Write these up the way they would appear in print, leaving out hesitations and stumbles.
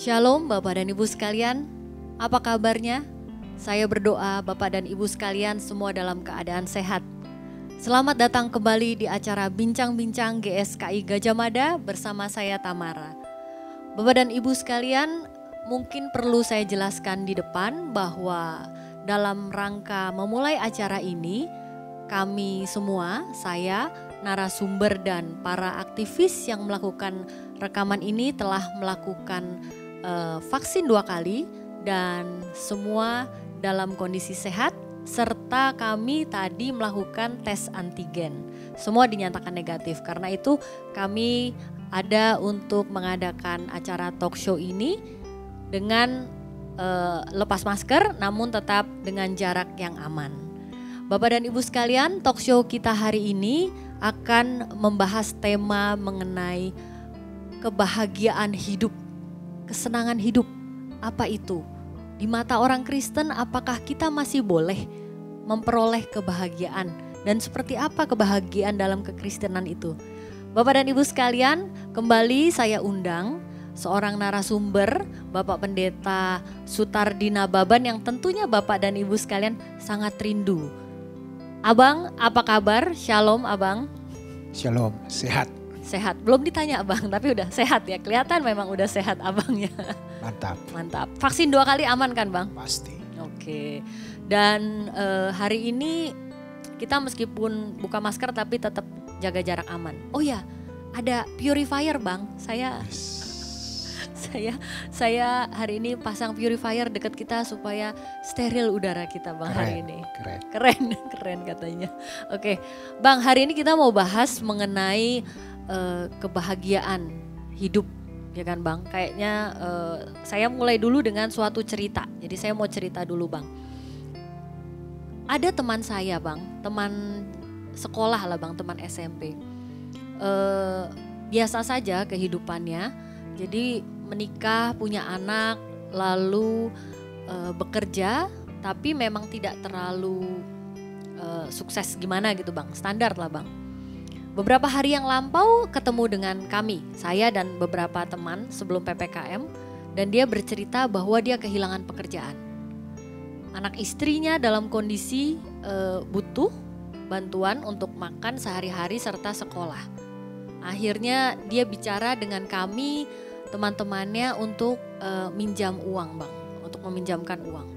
Shalom Bapak dan Ibu sekalian, apa kabarnya? Saya berdoa Bapak dan Ibu sekalian semua dalam keadaan sehat. Selamat datang kembali di acara Bincang-Bincang GSKI Gajah Mada bersama saya Tamara. Bapak dan Ibu sekalian, mungkin perlu saya jelaskan di depan bahwa dalam rangka memulai acara ini, kami semua, saya, narasumber dan para aktivis yang melakukan rekaman ini telah melakukan vaksin 2 kali dan semua dalam kondisi sehat, serta kami tadi melakukan tes antigen. Semua dinyatakan negatif, karena itu kami ada untuk mengadakan acara talk show ini dengan lepas masker namun tetap dengan jarak yang aman. Bapak dan Ibu sekalian, talk show kita hari ini akan membahas tema mengenai kebahagiaan hidup. Kesenangan hidup, apa itu? Di mata orang Kristen, apakah kita masih boleh memperoleh kebahagiaan? Dan seperti apa kebahagiaan dalam kekristenan itu? Bapak dan Ibu sekalian, kembali saya undang seorang narasumber, Bapak Pendeta Sutardina Baban, yang tentunya Bapak dan Ibu sekalian sangat rindu. Abang, apa kabar? Shalom Abang. Shalom, sehat. Sehat, belum ditanya Abang, tapi udah sehat ya, kelihatan memang udah sehat Abangnya. Mantap. Mantap, vaksin 2 kali aman kan Bang? Pasti. Oke, dan hari ini kita meskipun buka masker tapi tetap jaga jarak aman. Oh ya, ada purifier Bang, saya hari ini pasang purifier dekat kita supaya steril udara kita Bang. Keren, hari ini. Keren Katanya. Oke, Bang, hari ini kita mau bahas mengenai kebahagiaan hidup, ya kan Bang? Kayaknya saya mulai dulu dengan suatu cerita. Jadi saya mau cerita dulu Bang. Ada teman saya Bang, teman sekolah lah Bang, teman SMP. Biasa saja kehidupannya. Jadi menikah, punya anak, lalu bekerja, tapi memang tidak terlalu sukses gimana gitu Bang, standar lah Bang. Beberapa hari yang lampau ketemu dengan kami, saya dan beberapa teman sebelum PPKM, dan dia bercerita bahwa dia kehilangan pekerjaan. Anak istrinya dalam kondisi butuh bantuan untuk makan sehari-hari serta sekolah. Akhirnya dia bicara dengan kami, teman-temannya untuk minjam uang Bang, untuk meminjamkan uang.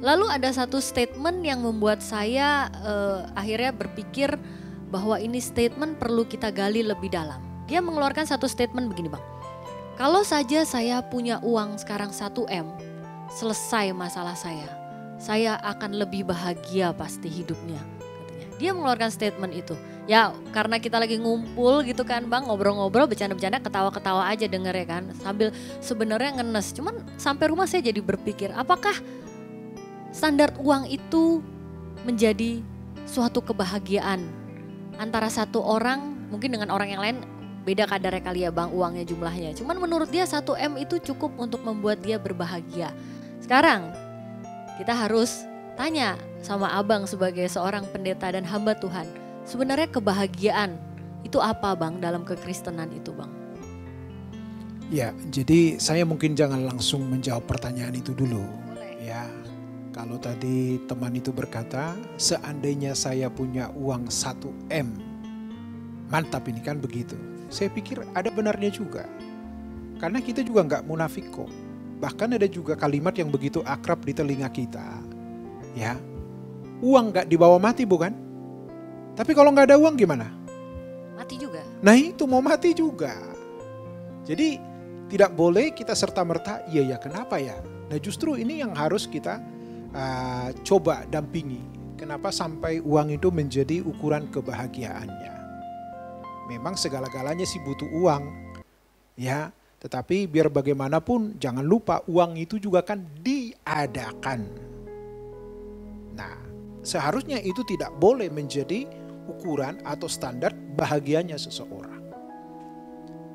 Lalu ada satu statement yang membuat saya akhirnya berpikir bahwa ini statement perlu kita gali lebih dalam. Dia mengeluarkan satu statement begini Bang. Kalau saja saya punya uang sekarang 1M, selesai masalah saya akan lebih bahagia pasti hidupnya. Katanya. Dia mengeluarkan statement itu. Ya karena kita lagi ngumpul gitu kan Bang, ngobrol-ngobrol, bercanda-bercanda, ketawa-ketawa aja denger ya kan. Sambil sebenarnya ngenes, cuman sampai rumah saya jadi berpikir, apakah standar uang itu menjadi suatu kebahagiaan antara satu orang mungkin dengan orang yang lain beda kadarnya kali ya Bang, uangnya jumlahnya. Cuman menurut dia 1M itu cukup untuk membuat dia berbahagia. Sekarang kita harus tanya sama Abang sebagai seorang pendeta dan hamba Tuhan. Sebenarnya kebahagiaan itu apa Bang dalam kekristenan itu Bang? Ya, jadi saya mungkin jangan langsung menjawab pertanyaan itu dulu. Boleh. Ya, kalau tadi teman itu berkata, seandainya saya punya uang 1M, mantap ini kan begitu. Saya pikir ada benarnya juga. Karena kita juga nggak munafik kok. Bahkan ada juga kalimat yang begitu akrab di telinga kita. Ya, uang nggak dibawa mati bukan? Tapi kalau nggak ada uang gimana? Mati juga. Nah itu mau mati juga. Jadi tidak boleh kita serta-merta, iya ya kenapa ya? Nah justru ini yang harus kita coba dampingi. Kenapa sampai uang itu menjadi ukuran kebahagiaannya? Memang segala-galanya sih butuh uang. Ya, tetapi biar bagaimanapun jangan lupa uang itu juga kan diadakan. Nah, seharusnya itu tidak boleh menjadi ukuran atau standar bahagianya seseorang.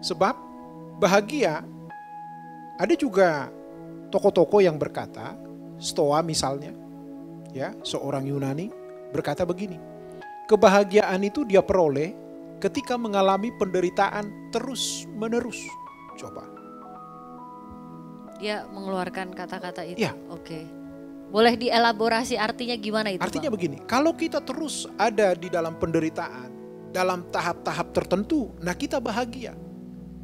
Sebab bahagia, ada juga tokoh-tokoh yang berkata, Stoa misalnya, ya seorang Yunani berkata begini, kebahagiaan itu dia peroleh ketika mengalami penderitaan terus menerus. Coba, dia mengeluarkan kata-kata itu. Iya. Oke. Boleh dielaborasi artinya gimana itu, Artinya Bang? begini, kalau kita terus ada di dalam penderitaan, dalam tahap-tahap tertentu, nah kita bahagia.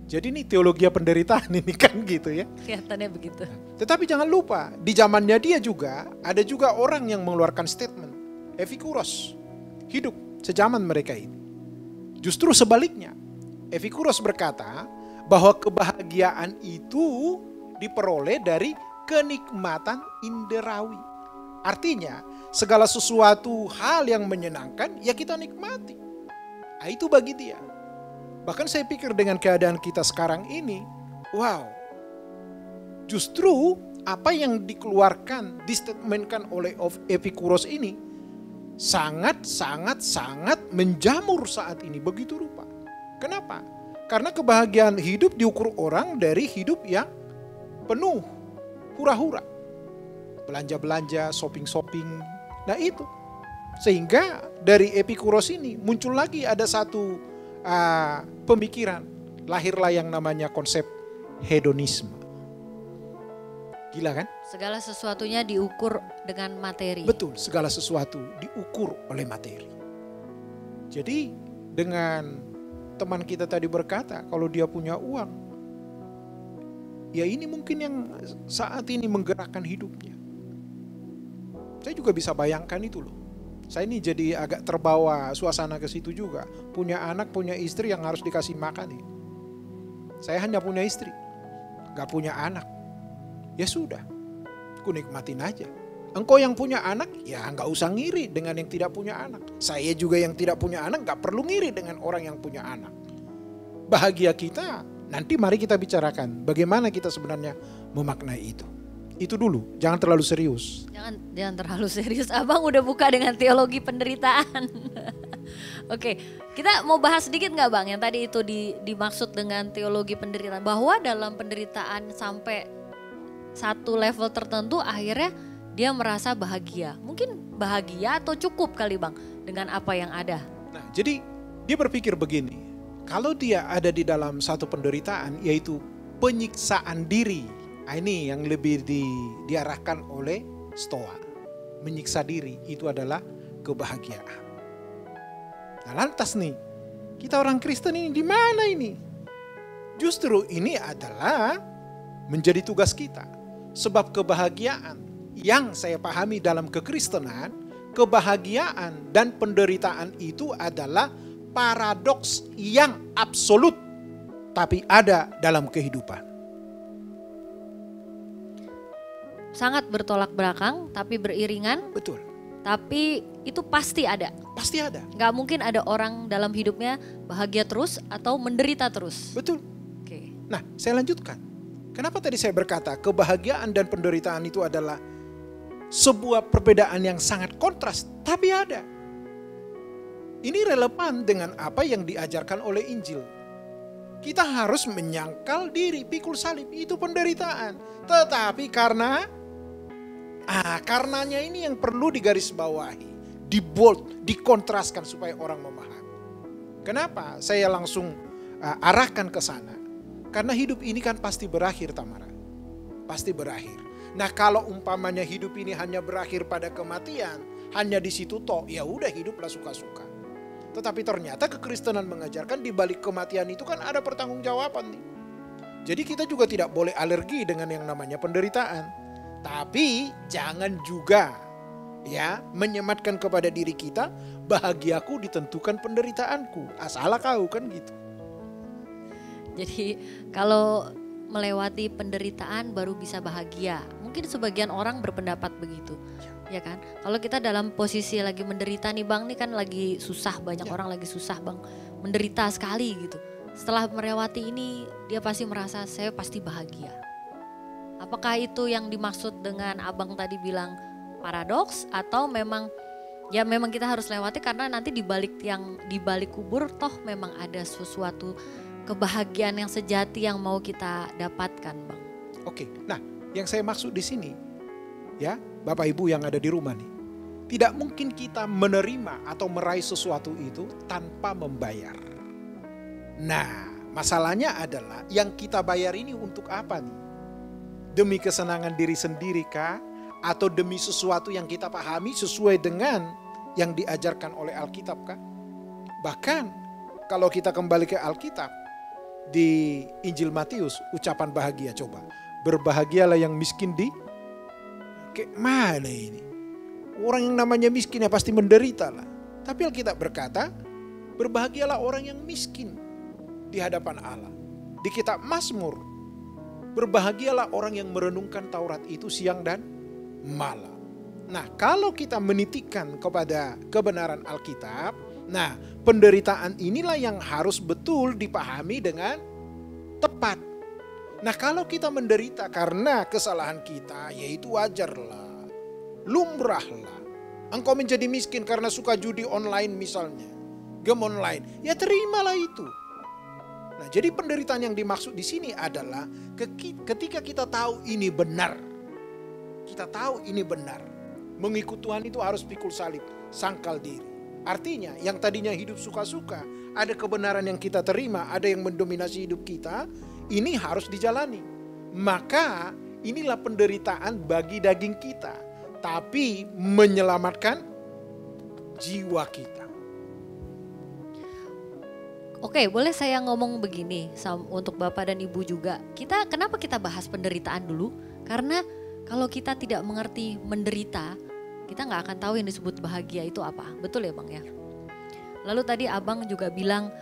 Jadi ini teologi penderitaan ini kan gitu ya. Kelihatannya begitu. Tetapi jangan lupa, di zamannya dia juga, ada juga orang yang mengeluarkan statement, Epikuros, hidup sejaman mereka ini. Justru sebaliknya, Epikuros berkata bahwa kebahagiaan itu diperoleh dari kenikmatan inderawi. Artinya, segala sesuatu hal yang menyenangkan, ya kita nikmati. Nah, itu bagi dia. Bahkan saya pikir dengan keadaan kita sekarang ini, wow, justru apa yang dikeluarkan, distatementkan oleh Epikuros ini sangat menjamur saat ini, begitu rupa. Kenapa? Karena kebahagiaan hidup diukur orang dari hidup yang penuh hura-hura. Belanja-belanja, shopping-shopping, nah itu. Sehingga dari Epikuros ini muncul lagi ada satu pemikiran, lahirlah yang namanya konsep hedonisme. Gila kan? Segala sesuatunya diukur dengan materi. Betul, segala sesuatu diukur oleh materi. Jadi dengan teman kita tadi berkata kalau dia punya uang, ya ini mungkin yang saat ini menggerakkan hidupnya. Saya juga bisa bayangkan itu loh. Saya ini jadi agak terbawa suasana ke situ juga. Punya anak, punya istri yang harus dikasih makan nih. Saya hanya punya istri, gak punya anak. Ya sudah, ku nikmatin aja. Engkau yang punya anak, ya gak usah ngiri dengan yang tidak punya anak. Saya juga yang tidak punya anak gak perlu ngiri dengan orang yang punya anak. Bahagia kita, nanti mari kita bicarakan bagaimana kita sebenarnya memaknai itu. Itu dulu, jangan terlalu serius. Jangan terlalu serius. Abang udah buka dengan teologi penderitaan. Oke, kita mau bahas sedikit nggak Bang yang tadi itu dimaksud dengan teologi penderitaan, bahwa dalam penderitaan sampai satu level tertentu akhirnya dia merasa bahagia. Mungkin bahagia atau cukup kali Bang dengan apa yang ada. Nah, jadi dia berpikir begini, kalau dia ada di dalam satu penderitaan yaitu penyiksaan diri. Nah, ini yang lebih diarahkan oleh Stoa. Menyiksa diri itu adalah kebahagiaan. Nah, lantas nih, kita orang Kristen ini di mana ini? Justru ini adalah menjadi tugas kita. Sebab kebahagiaan yang saya pahami dalam kekristenan, kebahagiaan dan penderitaan itu adalah paradoks yang absolut, tapi ada dalam kehidupan. Sangat bertolak belakang tapi beriringan. Betul. Tapi itu pasti ada. Pasti ada. Gak mungkin ada orang dalam hidupnya bahagia terus atau menderita terus. Betul. Oke. Nah, saya lanjutkan. Kenapa tadi saya berkata kebahagiaan dan penderitaan itu adalah sebuah perbedaan yang sangat kontras, tapi ada. Ini relevan dengan apa yang diajarkan oleh Injil. Kita harus menyangkal diri, pikul salib, itu penderitaan. Tetapi karenanya ini yang perlu digarisbawahi, dibold, dikontraskan supaya orang memahami. Kenapa saya langsung arahkan ke sana? Karena hidup ini kan pasti berakhir, Tamara. Pasti berakhir. Nah, kalau umpamanya hidup ini hanya berakhir pada kematian, hanya di situ toh, ya udah hiduplah suka-suka. Tetapi ternyata kekristenan mengajarkan di balik kematian itu kan ada pertanggungjawaban nih. Jadi kita juga tidak boleh alergi dengan yang namanya penderitaan. Tapi jangan juga ya menyematkan kepada diri kita, bahagiaku ditentukan penderitaanku. Salah kau kan gitu. Jadi kalau melewati penderitaan baru bisa bahagia. Mungkin sebagian orang berpendapat begitu. Ya kan? Kalau kita dalam posisi lagi menderita nih Bang, nih kan lagi susah, banyak orang lagi susah Bang. Menderita sekali gitu. Setelah melewati ini dia pasti merasa saya pasti bahagia. Apakah itu yang dimaksud dengan Abang tadi bilang paradoks atau memang kita harus lewati karena nanti di balik kubur toh memang ada sesuatu kebahagiaan yang sejati yang mau kita dapatkan Bang. Oke, nah yang saya maksud di sini ya Bapak Ibu yang ada di rumah nih. Tidak mungkin kita menerima atau meraih sesuatu itu tanpa membayar. Nah masalahnya adalah yang kita bayar ini untuk apa nih? Demi kesenangan diri sendiri kah? Atau demi sesuatu yang kita pahami sesuai dengan yang diajarkan oleh Alkitab kah? Bahkan kalau kita kembali ke Alkitab, di Injil Matius, ucapan bahagia coba. Berbahagialah yang miskin di... Kayak mana ini? Orang yang namanya miskin ya pasti menderita lah. Tapi Alkitab berkata, berbahagialah orang yang miskin di hadapan Allah. Di kitab Mazmur, berbahagialah orang yang merenungkan Taurat itu siang dan malam. Nah, kalau kita menitikan kepada kebenaran Alkitab, nah penderitaan inilah yang harus betul dipahami dengan tepat. Nah, kalau kita menderita karena kesalahan kita, yaitu wajarlah, lumrahlah. Engkau menjadi miskin karena suka judi online misalnya, game online, ya terimalah itu. Nah, jadi penderitaan yang dimaksud di sini adalah ketika kita tahu ini benar. Kita tahu ini benar. Mengikut Tuhan itu harus pikul salib, sangkal diri. Artinya yang tadinya hidup suka-suka, ada kebenaran yang kita terima, ada yang mendominasi hidup kita, ini harus dijalani. Maka inilah penderitaan bagi daging kita, tapi menyelamatkan jiwa kita. Oke, boleh saya ngomong begini untuk Bapak dan Ibu juga. Kenapa kita bahas penderitaan dulu? Karena kalau kita tidak mengerti menderita, kita nggak akan tahu yang disebut bahagia itu apa. Betul ya Bang ya? Lalu tadi Abang juga bilang,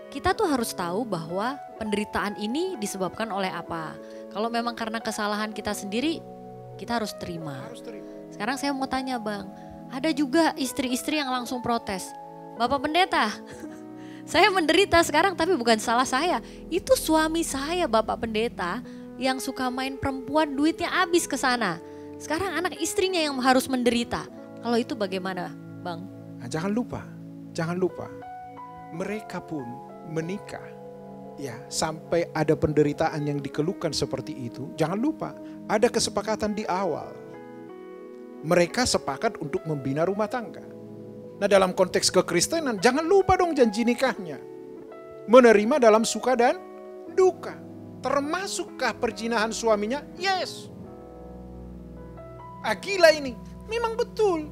kita tuh harus tahu bahwa penderitaan ini disebabkan oleh apa. Kalau memang karena kesalahan kita sendiri, kita harus terima. Sekarang saya mau tanya Bang, ada juga istri-istri yang langsung protes. Bapak pendeta, saya menderita sekarang tapi bukan salah saya. Itu suami saya Bapak pendeta yang suka main perempuan, duitnya habis ke sana. Sekarang anak istrinya yang harus menderita. Kalau itu bagaimana Bang? Nah, jangan lupa. Mereka pun menikah. Ya, sampai ada penderitaan yang dikeluhkan seperti itu. Jangan lupa, ada kesepakatan di awal. Mereka sepakat untuk membina rumah tangga. Nah, dalam konteks kekristenan, jangan lupa dong janji nikahnya. Menerima dalam suka dan duka. Termasukkah perzinahan suaminya? Yes. Gila ini. Memang betul.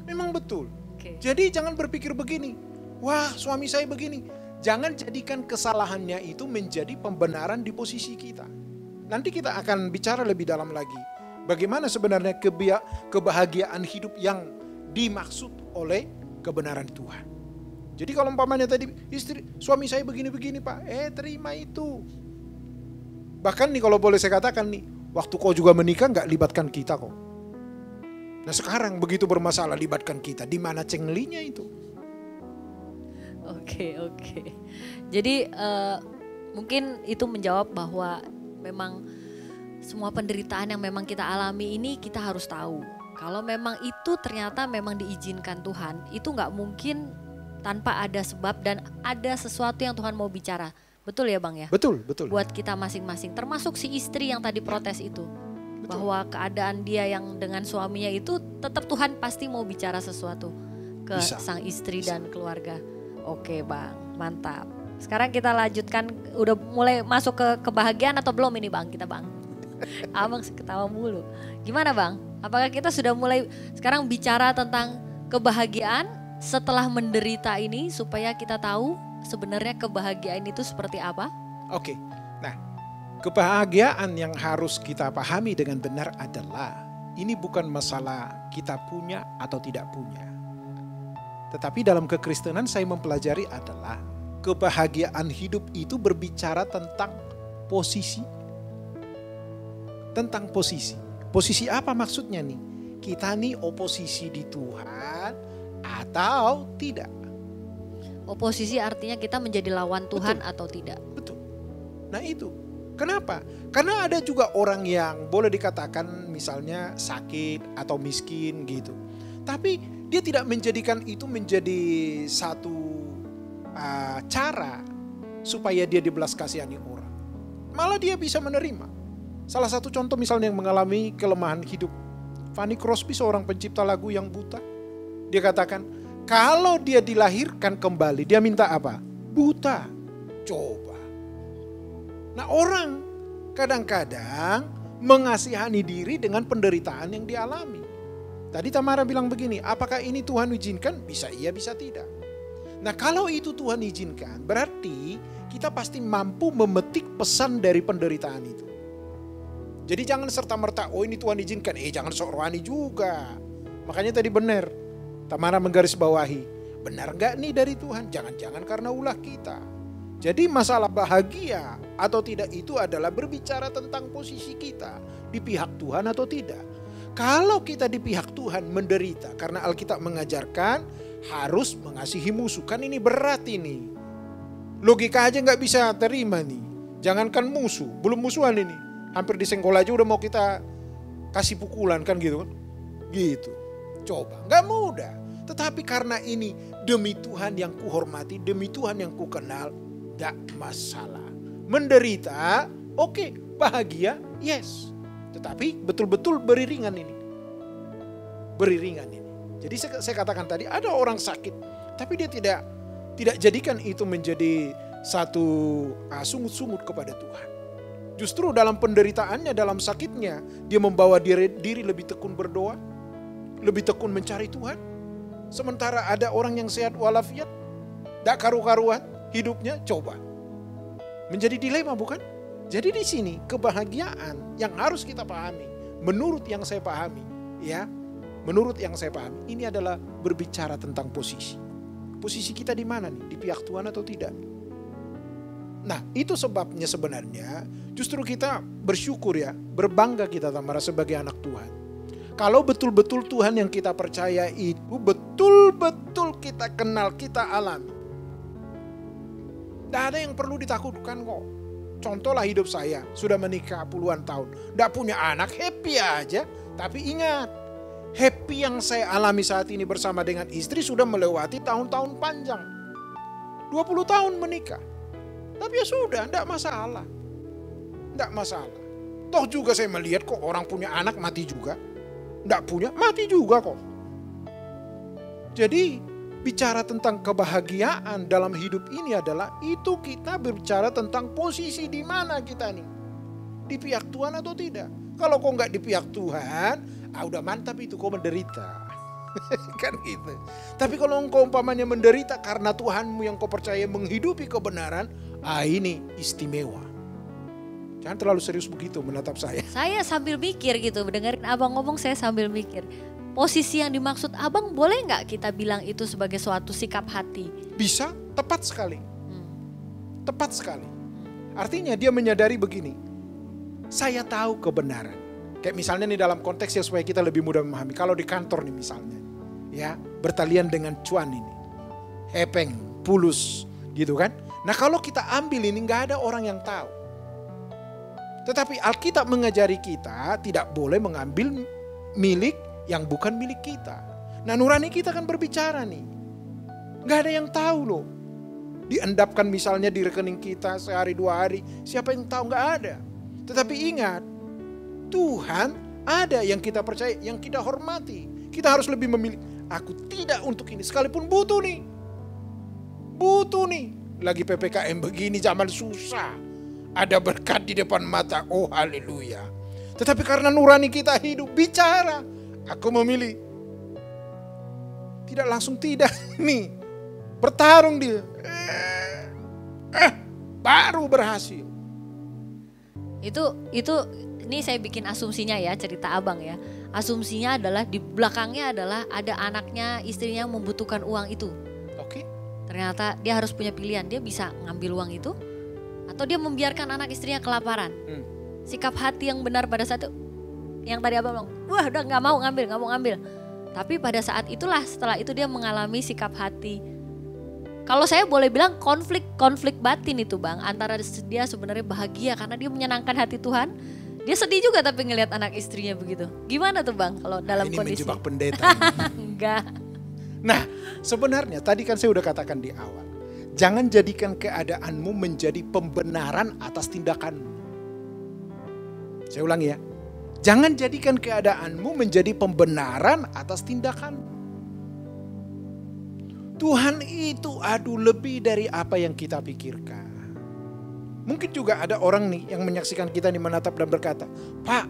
Memang betul. Okay. Jadi jangan berpikir begini. Wah, suami saya begini. Jangan jadikan kesalahannya itu menjadi pembenaran di posisi kita. Nanti kita akan bicara lebih dalam lagi. Bagaimana sebenarnya kebahagiaan hidup yang dimaksud oleh kebenaran Tuhan. Jadi kalau umpamanya tadi suami saya begini-begini Pak, terima itu. Bahkan nih kalau boleh saya katakan nih, waktu kau juga menikah gak libatkan kita kok. Nah sekarang begitu bermasalah libatkan kita, di mana cenglinya itu? Oke. Jadi mungkin itu menjawab bahwa memang semua penderitaan yang memang kita alami ini kita harus tahu. Kalau memang itu ternyata memang diizinkan Tuhan, itu gak mungkin tanpa ada sebab dan ada sesuatu yang Tuhan mau bicara. Betul ya Bang ya? Betul. Buat kita masing-masing, termasuk si istri yang tadi protes itu. Betul. Bahwa keadaan dia yang dengan suaminya itu tetap Tuhan pasti mau bicara sesuatu ke sang istri dan keluarga. Oke Bang, mantap. Sekarang kita lanjutkan, udah mulai masuk ke kebahagiaan atau belum ini Bang kita Bang? Abang ketawa mulu. Gimana Bang? Apakah kita sudah mulai sekarang bicara tentang kebahagiaan setelah menderita ini supaya kita tahu sebenarnya kebahagiaan itu seperti apa? Oke. Nah, kebahagiaan yang harus kita pahami dengan benar adalah ini bukan masalah kita punya atau tidak punya. Tetapi dalam kekristenan saya mempelajari adalah kebahagiaan hidup itu berbicara tentang posisi. Tentang posisi. Posisi apa maksudnya nih? Kita nih oposisi di Tuhan atau tidak? Oposisi artinya kita menjadi lawan Tuhan. Betul. Atau tidak? Betul. Nah itu. Kenapa? Karena ada juga orang yang boleh dikatakan misalnya sakit atau miskin gitu. Tapi dia tidak menjadikan itu menjadi satu cara supaya dia dibelas kasihani orang. Malah dia bisa menerima. Salah satu contoh misalnya yang mengalami kelemahan hidup. Fanny Crosby seorang pencipta lagu yang buta. Dia katakan, kalau dia dilahirkan kembali, dia minta apa? Buta. Coba. Nah orang Kadang-kadang mengasihani diri dengan penderitaan yang dialami. Tadi Tamara bilang begini, apakah ini Tuhan izinkan? Bisa iya, bisa tidak. Nah kalau itu Tuhan izinkan, berarti kita pasti mampu memetik pesan dari penderitaan itu. Jadi jangan serta-merta, oh ini Tuhan izinkan, jangan sok rohani juga. Makanya tadi benar, Tamara menggarisbawahi, benar gak nih dari Tuhan? Jangan-jangan karena ulah kita. Jadi masalah bahagia atau tidak itu adalah berbicara tentang posisi kita di pihak Tuhan atau tidak. Kalau kita di pihak Tuhan menderita karena Alkitab mengajarkan harus mengasihi musuh. Kan ini berat ini. Logika aja gak bisa terima nih. Jangankan musuh, belum musuhan ini. Hampir disenggol aja udah mau kita kasih pukulan kan gitu kan. Gitu. Coba, gak mudah. Tetapi karena ini demi Tuhan yang kuhormati, demi Tuhan yang kukenal, gak masalah. Menderita, oke. Bahagia, yes. Tetapi betul-betul beriringan ini. Beriringan ini. Jadi saya katakan tadi ada orang sakit, tapi dia tidak jadikan itu menjadi satu sungut-sungut kepada Tuhan. Justru dalam penderitaannya, dalam sakitnya, dia membawa diri lebih tekun berdoa, lebih tekun mencari Tuhan. Sementara ada orang yang sehat walafiat, tak karu-karuan hidupnya, coba. Menjadi dilema bukan? Jadi di sini kebahagiaan yang harus kita pahami, menurut yang saya pahami, ya, menurut yang saya pahami, ini adalah berbicara tentang posisi. Posisi kita di mana nih? Di pihak Tuhan atau tidak? Nah, itu sebabnya sebenarnya justru kita bersyukur ya, berbangga kita Tamara sebagai anak Tuhan. Kalau betul-betul Tuhan yang kita percaya itu betul-betul kita kenal, kita alami. Tidak ada yang perlu ditakutkan kok. Contohlah hidup saya, sudah menikah puluhan tahun. Tidak punya anak, happy aja. Tapi ingat, happy yang saya alami saat ini bersama dengan istri sudah melewati tahun-tahun panjang. 20 tahun menikah. Tapi ya sudah, tidak masalah. Tidak masalah. Toh juga saya melihat kok orang punya anak mati juga. Tidak punya, mati juga kok. Jadi bicara tentang kebahagiaan dalam hidup ini adalah itu kita berbicara tentang posisi di mana kita nih. Di pihak Tuhan atau tidak. Kalau kau nggak di pihak Tuhan, udah mantap itu kau menderita. Kan gitu. Tapi kalau engkau umpamanya menderita karena Tuhanmu yang kau percaya menghidupi kebenaran, ini istimewa. Jangan terlalu serius begitu menatap saya. Saya sambil mikir gitu, dengerin abang ngomong saya sambil mikir. Posisi yang dimaksud abang boleh nggak kita bilang itu sebagai suatu sikap hati? Bisa, tepat sekali. Tepat sekali. Artinya dia menyadari begini, saya tahu kebenaran. Kayak misalnya nih dalam konteks ya supaya kita lebih mudah memahami. Kalau di kantor nih misalnya, ya bertalian dengan cuan ini, hepeng, pulus, gitu kan. Nah kalau kita ambil ini nggak ada orang yang tahu. Tetapi Alkitab mengajari kita tidak boleh mengambil milik yang bukan milik kita. Nah nurani kita kan berbicara nih. Gak ada yang tahu loh. Diendapkan misalnya di rekening kita sehari 2 hari. Siapa yang tahu? Gak ada. Tetapi ingat. Tuhan ada yang kita percaya, yang kita hormati. Kita harus lebih memilih. Aku tidak untuk ini. Sekalipun butuh nih. Butuh nih. Lagi PPKM begini zaman susah. Ada berkat di depan mata. Oh haleluya. Tetapi karena nurani kita hidup bicara. Aku memilih. Tidak langsung tidak nih. Bertarung dia. Baru berhasil. Itu ini saya bikin asumsinya ya, cerita abang ya. Asumsinya adalah di belakangnya adalah ada anaknya, istrinya yang membutuhkan uang itu. Oke. Ternyata dia harus punya pilihan, dia bisa ngambil uang itu atau dia membiarkan anak istrinya kelaparan. Sikap hati yang benar pada saat itu, yang tadi abang bilang, wah udah nggak mau ngambil. Tapi pada saat itulah, setelah itu dia mengalami sikap hati. Kalau saya boleh bilang konflik batin itu bang, antara dia sebenarnya bahagia karena dia menyenangkan hati Tuhan. Dia sedih juga tapi ngelihat anak istrinya begitu. Gimana tuh bang kalau dalam ini kondisi? Ini menjebak pendeta. Enggak. Nah sebenarnya tadi kan saya udah katakan di awal. Jangan jadikan keadaanmu menjadi pembenaran atas tindakanmu. Saya ulangi ya. Jangan jadikan keadaanmu menjadi pembenaran atas tindakanmu. Tuhan itu lebih dari apa yang kita pikirkan. Mungkin juga ada orang nih yang menyaksikan kita nih menatap dan berkata, Pak,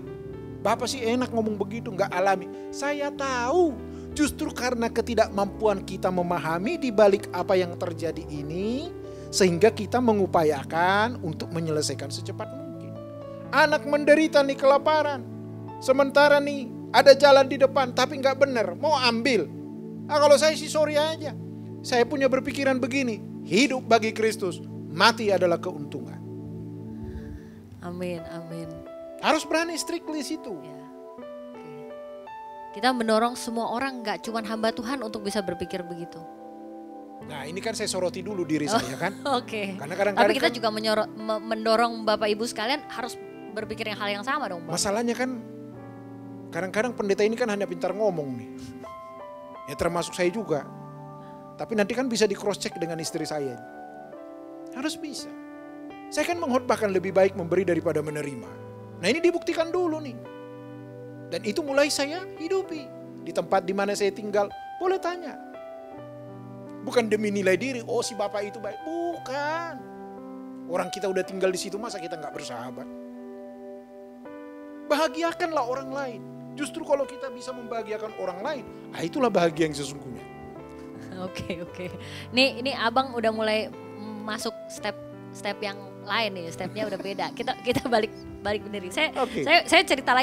Bapak sih enak ngomong begitu, gak alami. Saya tahu, justru karena ketidakmampuan kita memahami di balik apa yang terjadi ini, sehingga kita mengupayakan untuk menyelesaikan secepat mungkin. Anak menderita nih kelaparan, sementara nih ada jalan di depan tapi gak benar, mau ambil. Kalau saya sih sorry aja. Saya punya berpikiran begini, hidup bagi Kristus, mati adalah keuntungan. Amin, amin. Harus berani strictly situ. Ya. Oke. Kita mendorong semua orang, gak cuma hamba Tuhan untuk bisa berpikir begitu. Nah ini kan saya soroti dulu diri saya kan. Oke. Karena kadang-kadang tapi kita kan, juga mendorong Bapak Ibu sekalian harus berpikir yang hal yang sama dong, Bang. masalahnya kan kadang-kadang pendeta ini kan hanya pintar ngomong nih. Ya termasuk saya juga. Tapi nanti kan bisa di cross check dengan istri saya. Harus bisa. Saya kan mengkhotbahkan lebih baik memberi daripada menerima. Nah ini dibuktikan dulu nih. Dan itu mulai saya hidupi. Di tempat di mana saya tinggal, boleh tanya. Bukan demi nilai diri, oh si bapak itu baik. Bukan. Orang kita udah tinggal di situ, masa kita gak bersahabat? Bahagiakanlah orang lain. Justru kalau kita bisa membahagiakan orang lain, itulah bahagia yang sesungguhnya. Oke. Ini abang udah mulai masuk step yang lain nih, stepnya udah beda. Kita balik berdiri. Saya cerita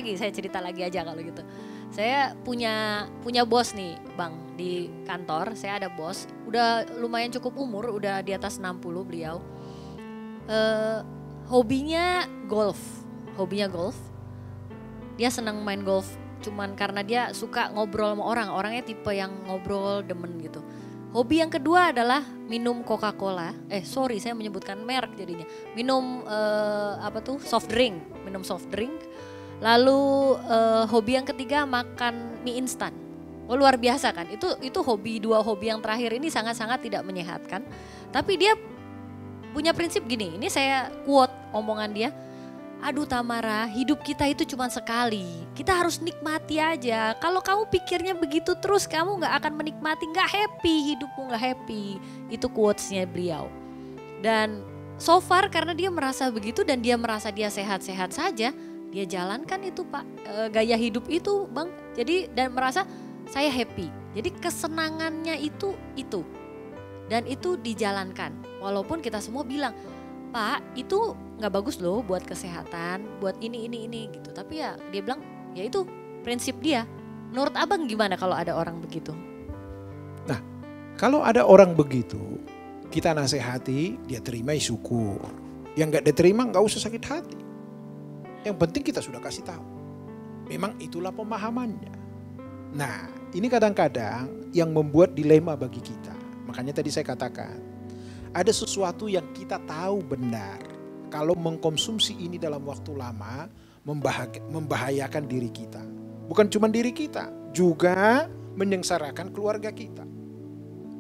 lagi aja kalau gitu. Saya punya bos nih, Bang, di kantor. Saya ada bos, udah lumayan cukup umur, udah di atas 60 beliau. Hobinya golf. Dia senang main golf. Cuman karena dia suka ngobrol sama orang, orangnya tipe yang ngobrol demen gitu. Hobi yang kedua adalah minum Coca-Cola. Saya menyebutkan merek jadinya. Minum soft drink. Lalu hobi yang ketiga makan mie instan. Oh luar biasa kan? Itu dua hobi yang terakhir ini sangat-sangat tidak menyehatkan. Tapi dia punya prinsip gini. Ini saya quote omongan dia. Aduh Tamara, hidup kita itu cuma sekali. Kita harus nikmati aja. Kalau kamu pikirnya begitu terus, kamu gak akan menikmati, gak happy, hidupmu gak happy. Itu quotes-nya beliau. Dan so far karena dia merasa begitu dan dia merasa dia sehat-sehat saja, dia jalankan itu Pak, gaya hidup itu Bang. Jadi dan merasa saya happy. Jadi kesenangannya itu. Dan itu dijalankan. Walaupun kita semua bilang, Pak itu gak bagus loh buat kesehatan, buat ini gitu. Tapi ya dia bilang ya itu prinsip dia. Menurut abang gimana kalau ada orang begitu? Nah kalau ada orang begitu kita nasihati, dia terima ya syukur. Yang gak diterima gak usah sakit hati. Yang penting kita sudah kasih tahu. Memang itulah pemahamannya. Nah ini kadang-kadang yang membuat dilema bagi kita. Makanya tadi saya katakan ada sesuatu yang kita tahu benar. Kalau mengkonsumsi ini dalam waktu lama membahayakan diri kita. Bukan cuma diri kita, juga menyengsarakan keluarga kita.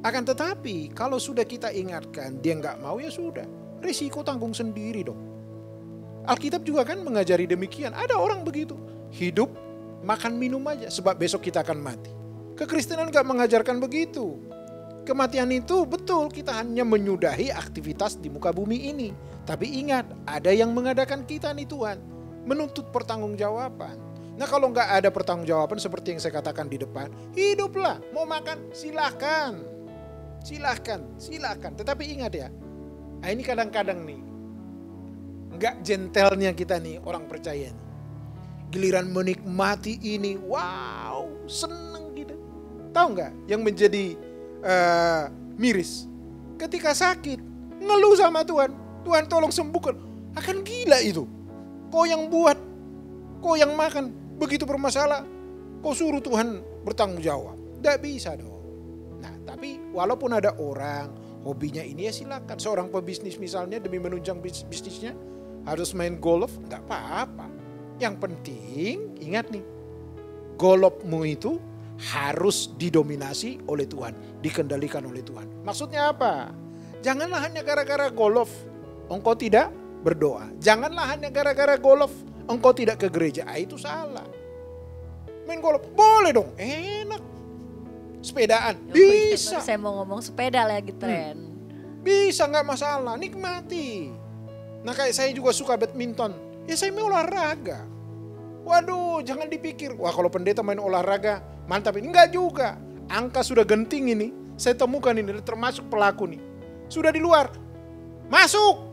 Akan tetapi kalau sudah kita ingatkan dia nggak mau ya sudah. Risiko tanggung sendiri dong. Alkitab juga kan mengajari demikian. Ada orang begitu. Hidup, makan minum aja sebab besok kita akan mati. Kekristenan nggak mengajarkan begitu. Kematian itu betul kita hanya menyudahi aktivitas di muka bumi ini. Tapi ingat ada yang mengadakan kita nih Tuhan. Menuntut pertanggungjawaban. Nah kalau nggak ada pertanggungjawaban seperti yang saya katakan di depan. Hiduplah, mau makan silahkan. Tetapi ingat ya. Nah ini kadang-kadang nih. Nggak jentelnya kita nih orang percaya nih. Giliran menikmati ini. Wow seneng gitu. Tahu nggak yang menjadi miris ketika sakit ngeluh sama Tuhan tolong sembuhkan, akan gila itu. Kau yang buat, kau yang makan, begitu bermasalah kau suruh Tuhan bertanggung jawab, tidak bisa dong. Nah tapi walaupun ada orang hobinya ini ya silakan. Seorang pebisnis misalnya demi menunjang bisnisnya harus main golf, tidak apa-apa. Yang penting ingat nih, golfmu itu harus didominasi oleh Tuhan, dikendalikan oleh Tuhan. Maksudnya apa? Janganlah hanya gara-gara golf engkau tidak berdoa. Janganlah hanya gara-gara golf engkau tidak ke gereja. Itu salah. Main golf boleh dong, enak. Sepedaan bisa. Saya mau ngomong sepeda lagi tren. Bisa nggak masalah, nikmati. Nah kayak saya juga suka badminton. Ya saya mau olahraga. Waduh, jangan dipikir, wah kalau pendeta main olahraga mantap ini. Enggak juga. Angka sudah genting ini. Saya temukan ini termasuk pelaku nih. Sudah di luar. Masuk.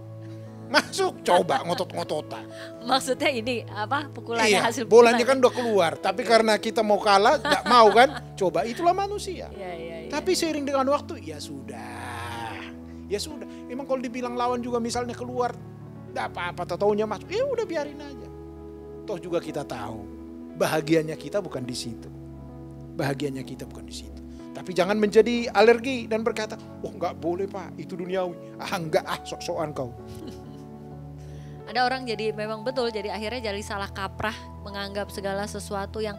Coba ngotot-ngototan. Maksudnya ini apa, pukulannya hasil bolanya pukulan. kan udah keluar. Tapi karena kita mau kalah, enggak mau kan. Coba, itulah manusia. Iya. Tapi seiring dengan waktu, ya sudah. Emang kalau dibilang lawan juga misalnya keluar, enggak apa-apa, taunya masuk. Ya udah biarin aja. Toh juga kita tahu, bahagianya kita bukan di situ. Tapi jangan menjadi alergi dan berkata, oh enggak boleh Pak, itu duniawi. Enggak, sok-sokan kau. Ada orang jadi memang betul, jadi akhirnya jadi salah kaprah menganggap segala sesuatu yang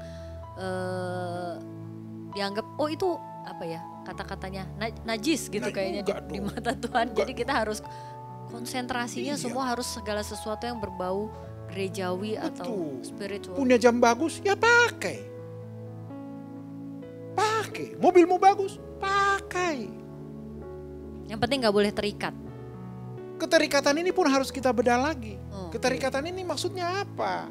dianggap, oh itu apa ya kata-katanya najis gitu kayaknya di mata Tuhan. Jadi kita harus konsentrasinya semua harus segala sesuatu yang berbau gerejawi atau spiritual. Punya jam bagus, ya pakai. Mobilmu bagus, pakai. Yang penting gak boleh terikat. Keterikatan ini pun harus kita bedah lagi. Keterikatan ini maksudnya apa?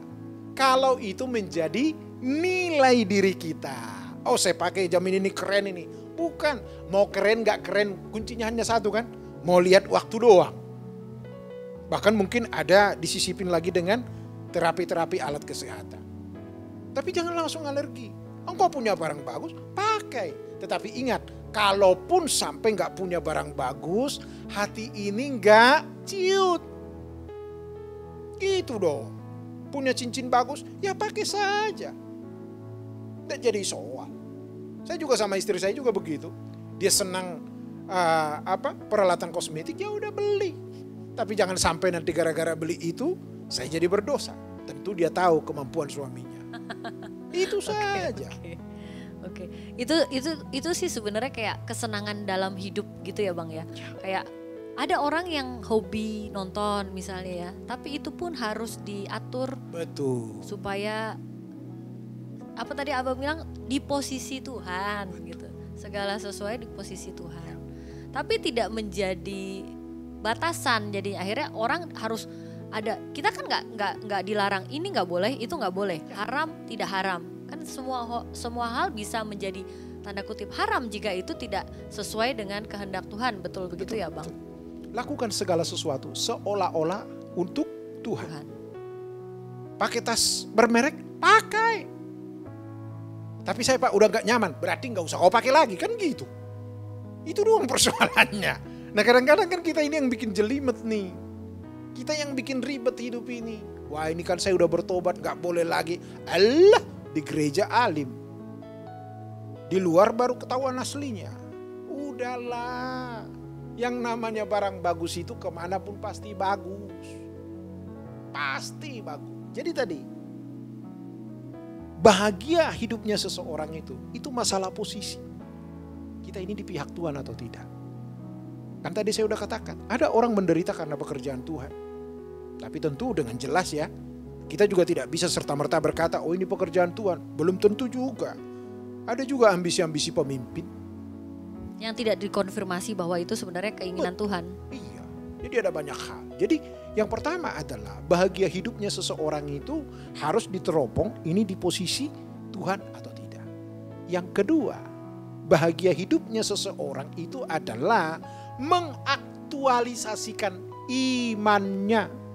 Kalau itu menjadi nilai diri kita. Oh saya pakai jam ini keren ini. Bukan, mau keren gak keren kuncinya hanya satu kan. Mau lihat waktu doang. Bahkan mungkin ada disisipin lagi dengan terapi-terapi alat kesehatan. Tapi jangan langsung alergi. Engkau punya barang bagus, pakai. Tetapi ingat, kalaupun sampai nggak punya barang bagus, hati ini nggak ciut. Gitu dong. Punya cincin bagus, ya pakai saja. Nggak jadi soal. Saya juga sama istri saya juga begitu. Dia senang peralatan kosmetik, ya udah beli. Tapi jangan sampai nanti gara-gara beli itu, saya jadi berdosa. Tentu dia tahu kemampuan suaminya. Itu saja. Oke. Itu sih sebenarnya kayak kesenangan dalam hidup gitu ya Bang ya. Kayak ada orang yang hobi nonton misalnya ya, tapi itu pun harus diatur. Betul. Supaya apa tadi Abang bilang di posisi Tuhan gitu. Segala sesuai di posisi Tuhan. Tapi tidak menjadi batasan. Jadi akhirnya orang harus ada, kita kan nggak dilarang ini nggak boleh, itu nggak boleh, haram tidak haram. Kan semua hal bisa menjadi tanda kutip haram jika itu tidak sesuai dengan kehendak Tuhan. Betul begitu ya Bang? Lakukan segala sesuatu seolah-olah untuk Tuhan. Pakai tas bermerek, pakai. Tapi saya Pak udah nggak nyaman, berarti nggak usah kau pakai lagi kan gitu. Itu doang persoalannya. Nah kadang-kadang kan kita ini yang bikin jelimet nih. Kita yang bikin ribet hidup ini. Wah ini kan saya udah bertobat, nggak boleh lagi. Allah, di gereja alim. Di luar baru ketahuan aslinya. Udahlah. Yang namanya barang bagus itu kemanapun pasti bagus. Pasti bagus. Jadi tadi, bahagia hidupnya seseorang itu masalah posisi. Kita ini di pihak Tuhan atau tidak. Kan tadi saya udah katakan, ada orang menderita karena pekerjaan Tuhan. Tapi tentu dengan jelas ya, kita juga tidak bisa serta-merta berkata, oh ini pekerjaan Tuhan. Belum tentu juga. Ada juga ambisi-ambisi pemimpin. Yang tidak dikonfirmasi bahwa itu sebenarnya keinginan Tuhan. Iya, jadi ada banyak hal. Jadi yang pertama adalah bahagia hidupnya seseorang itu harus diteropong ini di posisi Tuhan atau tidak. Yang kedua, bahagia hidupnya seseorang itu adalah mengaktualisasikan imannya.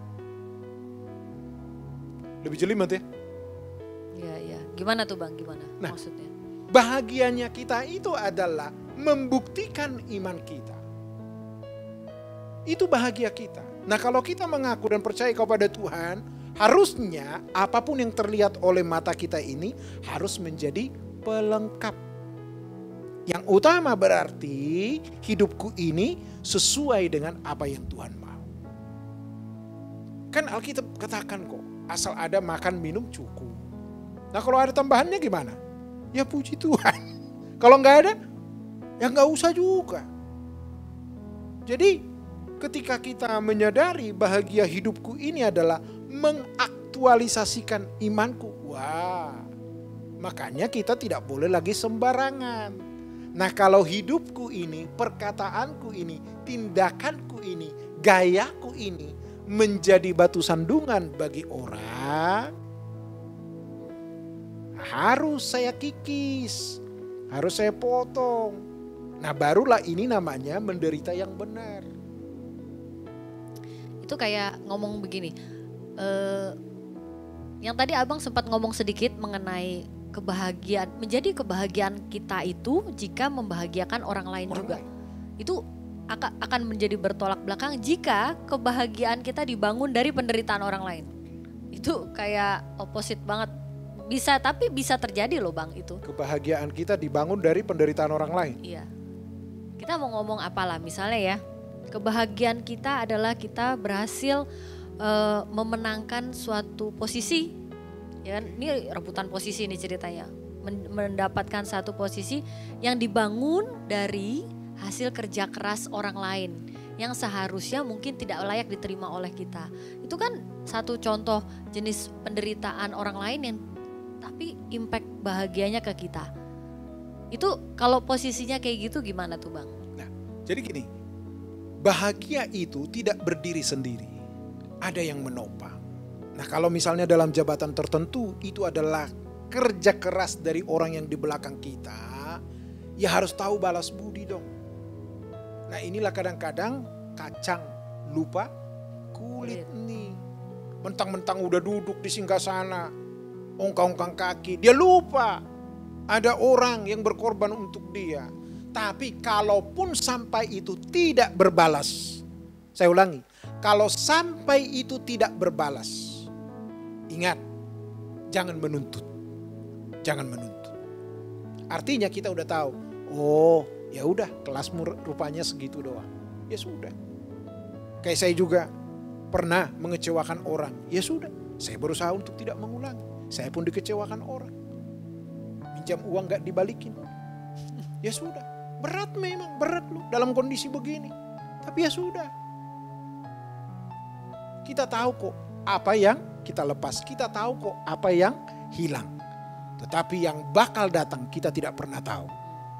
Lebih jelimet ya? Iya. Gimana tuh Bang? Gimana maksudnya? Bahagianya kita itu adalah membuktikan iman kita. Itu bahagia kita. Nah kalau kita mengaku dan percaya kepada Tuhan, harusnya apapun yang terlihat oleh mata kita ini harus menjadi pelengkap. Yang utama berarti hidupku ini sesuai dengan apa yang Tuhan mau. Kan Alkitab katakan kok, asal ada makan minum cukup. Nah kalau ada tambahannya gimana? Ya puji Tuhan. Kalau nggak ada, ya nggak usah juga. Jadi ketika kita menyadari bahagia hidupku ini adalah mengaktualisasikan imanku. Wah, makanya kita tidak boleh lagi sembarangan. Nah kalau hidupku ini, perkataanku ini, tindakanku ini, gayaku ini menjadi batu sandungan bagi orang, harus saya kikis, harus saya potong. Nah barulah ini namanya menderita yang benar. Itu kayak ngomong begini, yang tadi abang sempat ngomong sedikit mengenai kebahagiaan, menjadi kebahagiaan kita itu jika membahagiakan orang lain juga. Itu akan menjadi bertolak belakang jika kebahagiaan kita dibangun dari penderitaan orang lain. Itu kayak opposite banget. Bisa, tapi bisa terjadi loh Bang itu. Kebahagiaan kita dibangun dari penderitaan orang lain. Iya. Kita mau ngomong apalah misalnya ya. Kebahagiaan kita adalah kita berhasil memenangkan suatu posisi. Ya kan? Ini rebutan posisi nih ceritanya. Mendapatkan satu posisi yang dibangun dari hasil kerja keras orang lain yang seharusnya mungkin tidak layak diterima oleh kita. Itu kan satu contoh jenis penderitaan orang lain yang tapi impact bahagianya ke kita. Itu kalau posisinya kayak gitu gimana tuh Bang? Nah, jadi gini, bahagia itu tidak berdiri sendiri. Ada yang menopang. Nah kalau misalnya dalam jabatan tertentu itu adalah kerja keras dari orang yang di belakang kita, ya harus tahu balas budi dong. Nah inilah kadang-kadang kacang lupa kulit nih. Mentang-mentang udah duduk di singgasana, ongkang-ongkang kaki, dia lupa ada orang yang berkorban untuk dia. Tapi kalaupun sampai itu tidak berbalas, saya ulangi, kalau sampai itu tidak berbalas, ingat, jangan menuntut. Jangan menuntut. Artinya kita udah tahu, oh ya udah kelasmu rupanya segitu doang. Ya sudah. Kayak saya juga pernah mengecewakan orang. Ya sudah, saya berusaha untuk tidak mengulangi. Saya pun dikecewakan orang. Minjam uang gak dibalikin. Ya sudah, berat memang, berat loh dalam kondisi begini. Tapi ya sudah. Kita tahu kok apa yang kita lepas. Kita tahu kok apa yang hilang. Tetapi yang bakal datang kita tidak pernah tahu.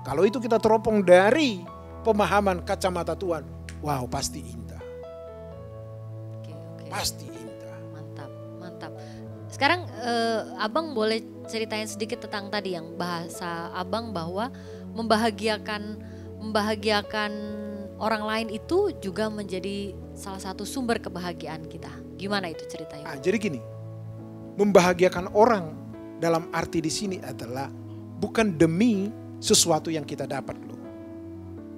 Kalau itu kita teropong dari pemahaman kacamata Tuhan, wow pasti indah. Oke. Pasti indah. Mantap. Sekarang abang boleh ceritain sedikit tentang tadi yang bahasa abang bahwa membahagiakan orang lain itu juga menjadi salah satu sumber kebahagiaan kita. Gimana itu ceritanya? Jadi gini, membahagiakan orang dalam arti di sini adalah bukan demi sesuatu yang kita dapat loh.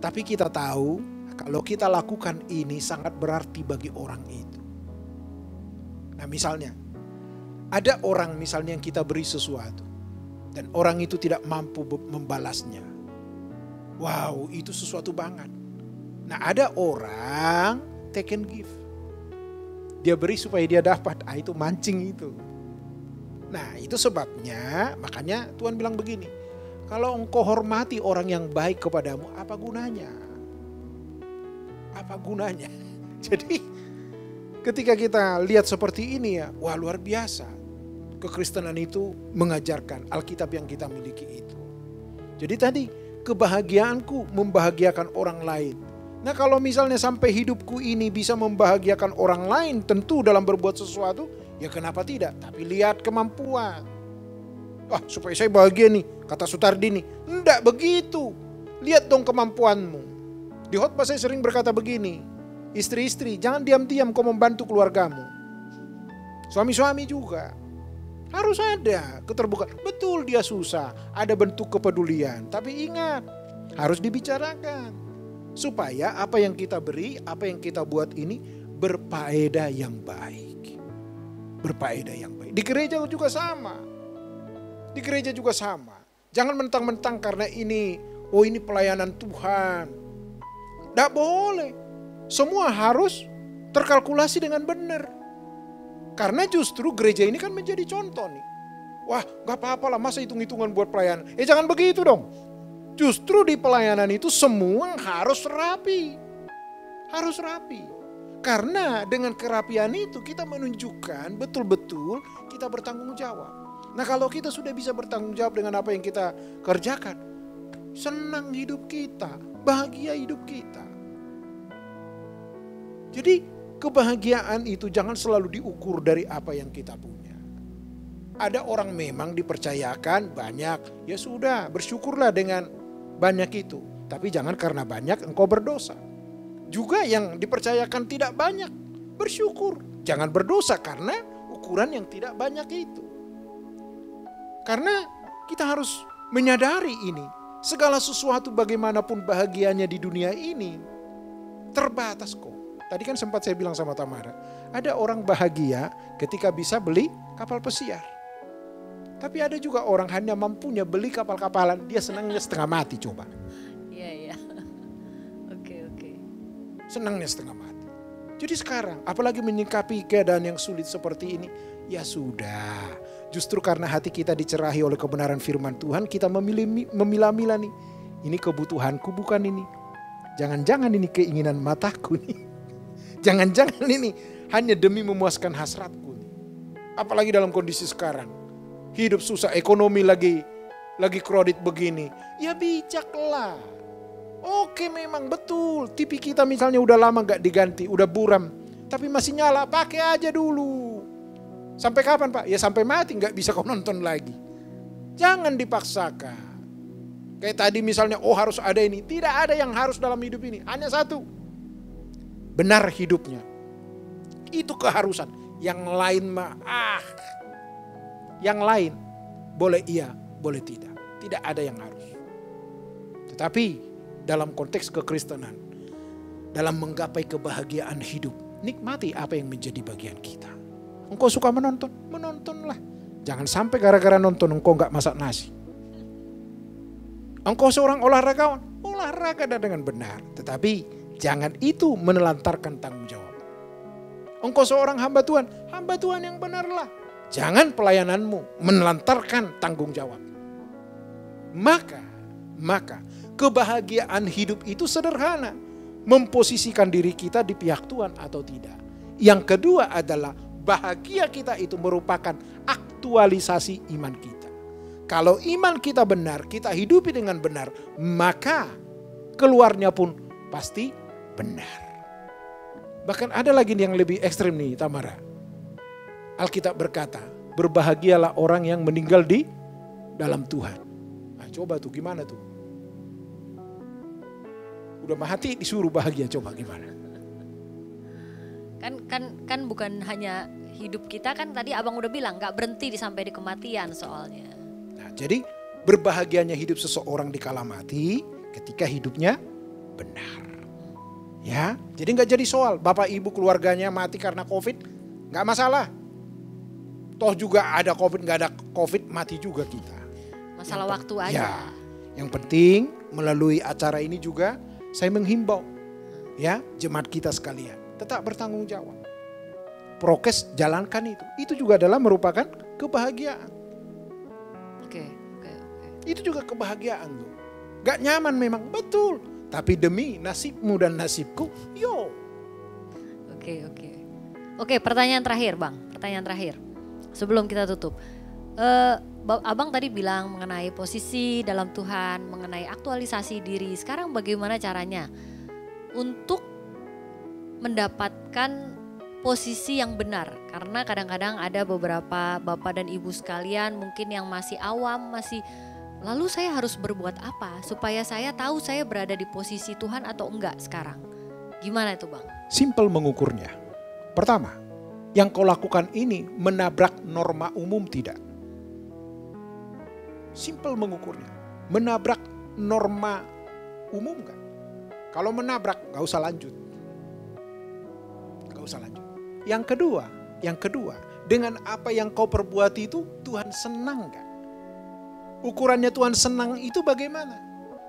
Tapi kita tahu kalau kita lakukan ini sangat berarti bagi orang itu. Nah misalnya, ada orang misalnya yang kita beri sesuatu dan orang itu tidak mampu membalasnya. Wow, itu sesuatu banget. Nah ada orang take and give. Dia beri supaya dia dapat, itu mancing itu. Nah itu sebabnya, makanya Tuhan bilang begini, kalau engkau hormati orang yang baik kepadamu, apa gunanya? Apa gunanya? Jadi ketika kita lihat seperti ini ya, wah luar biasa. Kekristenan itu mengajarkan Alkitab yang kita miliki itu. Jadi tadi kebahagiaanku membahagiakan orang lain. Nah kalau misalnya sampai hidupku ini bisa membahagiakan orang lain, tentu dalam berbuat sesuatu, ya kenapa tidak? Tapi lihat kemampuan. Supaya saya bahagia nih, kata Sutardi nih. Enggak begitu. Lihat dong kemampuanmu. Di khotbah saya sering berkata begini, istri-istri jangan diam-diam kau membantu keluargamu. Suami-suami juga. Harus ada keterbukaan. Betul dia susah, ada bentuk kepedulian. Tapi ingat, harus dibicarakan. Supaya apa yang kita beri, apa yang kita buat ini berfaedah yang baik. Berfaedah yang baik. Di gereja juga sama. Di gereja juga sama. Jangan mentang-mentang karena ini, ini pelayanan Tuhan. Tidak boleh. Semua harus terkalkulasi dengan benar. Karena justru gereja ini kan menjadi contoh nih. Wah gak apa-apa lah masa hitung-hitungan buat pelayanan. Jangan begitu dong. Justru di pelayanan itu semua harus rapi. Harus rapi. Karena dengan kerapian itu kita menunjukkan betul-betul kita bertanggung jawab. Nah kalau kita sudah bisa bertanggung jawab dengan apa yang kita kerjakan, senang hidup kita, bahagia hidup kita. Jadi kebahagiaan itu jangan selalu diukur dari apa yang kita punya. Ada orang memang dipercayakan banyak, ya sudah bersyukurlah dengan banyak itu. Tapi jangan karena banyak engkau berdosa. Juga yang dipercayakan tidak banyak, bersyukur. Jangan berdosa karena ukuran yang tidak banyak itu. Karena kita harus menyadari ini. Segala sesuatu bagaimanapun bahagianya di dunia ini terbatas kok. Tadi kan sempat saya bilang sama Tamara, ada orang bahagia ketika bisa beli kapal pesiar. Tapi ada juga orang hanya mampunya beli kapal-kapalan, dia senangnya setengah mati coba. Iya. Oke. Senangnya setengah mati. Jadi sekarang apalagi menyikapi keadaan yang sulit seperti ini, ya sudah. Justru karena hati kita dicerahi oleh kebenaran firman Tuhan, kita memilah-milah nih. Ini kebutuhanku bukan ini. Jangan-jangan ini keinginan mataku nih. Jangan-jangan ini hanya demi memuaskan hasratku nih. Apalagi dalam kondisi sekarang. Hidup susah, ekonomi lagi kredit begini. Ya bijaklah. Oke memang betul. TV kita misalnya udah lama gak diganti, udah buram. Tapi masih nyala, pakai aja dulu. Sampai kapan Pak? Ya sampai mati gak bisa kau nonton lagi. Jangan dipaksakan. Kayak tadi misalnya harus ada ini. Tidak ada yang harus dalam hidup ini. Hanya satu. Benar hidupnya. Itu keharusan. Yang lain yang lain boleh iya, boleh tidak. Tidak ada yang harus. Tetapi dalam konteks kekristenan, dalam menggapai kebahagiaan hidup, nikmati apa yang menjadi bagian kita. Engkau suka menonton, menontonlah. Jangan sampai gara-gara nonton engkau gak masak nasi. Engkau seorang olahragawan, olahraga dengan benar. Tetapi jangan itu menelantarkan tanggung jawab. Engkau seorang hamba Tuhan yang benarlah. Jangan pelayananmu menelantarkan tanggung jawab. Maka kebahagiaan hidup itu sederhana. Memposisikan diri kita di pihak Tuhan atau tidak. Yang kedua adalah bahagia kita itu merupakan aktualisasi iman kita. Kalau iman kita benar, kita hidupi dengan benar, maka keluarnya pun pasti benar. Bahkan ada lagi yang lebih ekstrim nih Tamara. Alkitab berkata, berbahagialah orang yang meninggal di dalam Tuhan. Nah, coba tuh gimana tuh? Udah mati disuruh bahagia, coba gimana? Kan bukan hanya hidup kita, kan tadi abang udah bilang gak berhenti sampai di kematian soalnya. Nah, jadi berbahagianya hidup seseorang di kala mati ketika hidupnya benar. Ya, jadi gak jadi soal bapak ibu keluarganya mati karena COVID, gak masalah. Toh juga ada COVID, gak ada COVID, mati juga kita. Masalah waktu aja. Ya, yang penting melalui acara ini juga saya menghimbau ya jemaat kita sekalian tetap bertanggung jawab. Prokes jalankan itu. Itu juga adalah merupakan kebahagiaan. Oke. Itu juga kebahagiaan tuh. Gak nyaman memang, betul. Tapi demi nasibmu dan nasibku, yo. Oke, pertanyaan terakhir Bang. Pertanyaan terakhir. Sebelum kita tutup, Abang tadi bilang mengenai posisi dalam Tuhan, mengenai aktualisasi diri. Sekarang bagaimana caranya untuk mendapatkan posisi yang benar? Karena kadang-kadang ada beberapa bapak dan ibu sekalian mungkin yang masih awam, lalu saya harus berbuat apa supaya saya tahu saya berada di posisi Tuhan atau enggak sekarang? Gimana itu Bang? Simpel mengukurnya. Pertama, yang kau lakukan ini menabrak norma umum tidak? Simpel mengukurnya. Menabrak norma umum kan? Kalau menabrak gak usah lanjut. Yang kedua, dengan apa yang kau perbuat itu Tuhan senang gak? Ukurannya Tuhan senang itu bagaimana?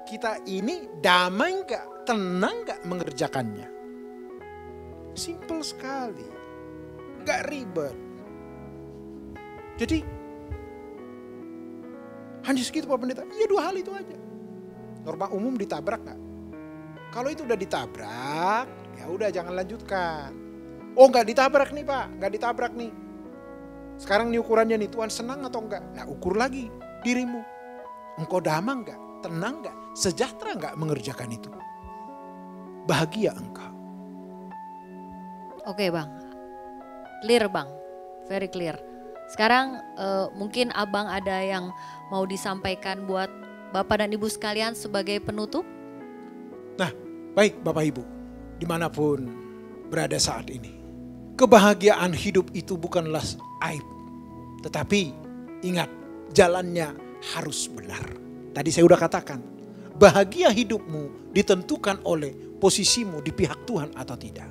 Kita ini damai gak? Tenang gak mengerjakannya? Simpel sekali. Gak ribet. Jadi hanya segitu Pak Pendeta. Iya, 2 hal itu aja. Norma umum ditabrak gak? Kalau itu udah ditabrak, ya udah jangan lanjutkan. Oh gak ditabrak nih Pak, gak ditabrak nih. Sekarang nih ukurannya nih, Tuhan senang atau enggak? Nah ukur lagi dirimu. Engkau damai enggak? Tenang enggak? Sejahtera enggak mengerjakan itu? Bahagia engkau. Oke Bang, clear Bang, very clear. Sekarang mungkin Abang ada yang mau disampaikan buat Bapak dan Ibu sekalian sebagai penutup? Nah, baik Bapak Ibu, dimanapun berada saat ini. Kebahagiaan hidup itu bukanlah aib. Tetapi ingat, jalannya harus benar. Tadi saya sudah katakan, bahagia hidupmu ditentukan oleh posisimu di pihak Tuhan atau tidak.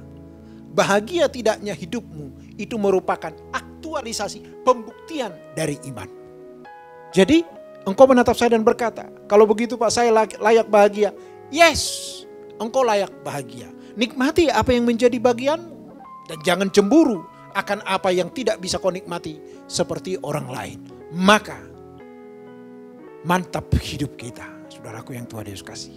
Bahagia tidaknya hidupmu itu merupakan aktualisasi pembuktian dari iman. Jadi engkau menatap saya dan berkata, kalau begitu Pak saya layak bahagia. Yes, engkau layak bahagia. Nikmati apa yang menjadi bagianmu. Dan jangan cemburu akan apa yang tidak bisa kau nikmati seperti orang lain. Maka mantap hidup kita, saudaraku yang Tuhan Yesus kasih.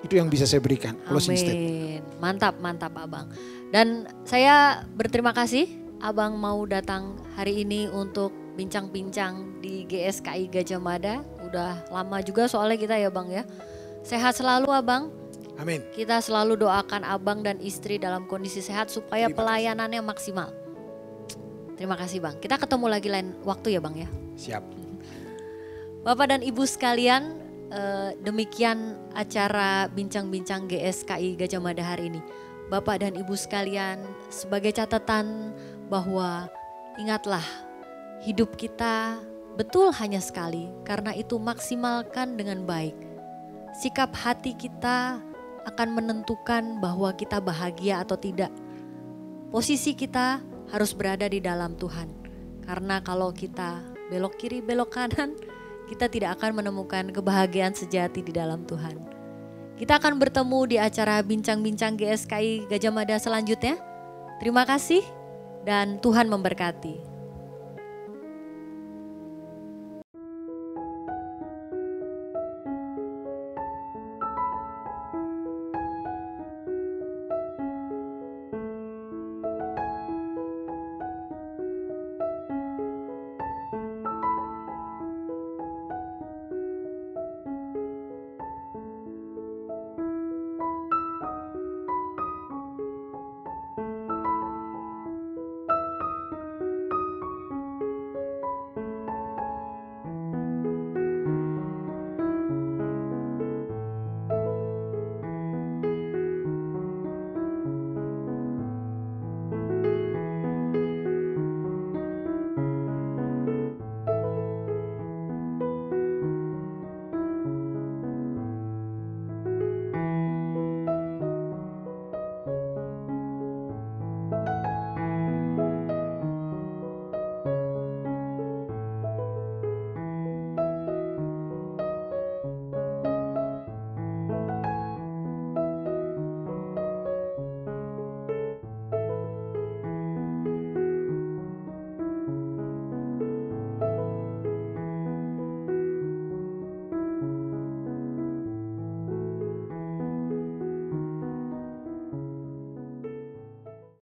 Itu yang bisa saya berikan. Amin. Mantap, mantap Abang. Dan saya berterima kasih Abang mau datang hari ini untuk bincang-bincang di GSKI Gajah Mada. Udah lama juga soalnya kita ya Bang ya. Sehat selalu Abang. Amin. Kita selalu doakan Abang dan istri dalam kondisi sehat supaya pelayanannya maksimal. Terima kasih Bang. Kita ketemu lagi lain waktu ya Bang ya. Siap. Bapak dan Ibu sekalian, demikian acara bincang-bincang GSKI Gajah Mada hari ini. Bapak dan Ibu sekalian, sebagai catatan bahwa ingatlah hidup kita betul hanya sekali, karena itu maksimalkan dengan baik. Sikap hati kita akan menentukan bahwa kita bahagia atau tidak. Posisi kita harus berada di dalam Tuhan. Karena kalau kita belok kiri, belok kanan, kita tidak akan menemukan kebahagiaan sejati di dalam Tuhan. Kita akan bertemu di acara bincang-bincang GSKI Gajah Mada selanjutnya. Terima kasih dan Tuhan memberkati.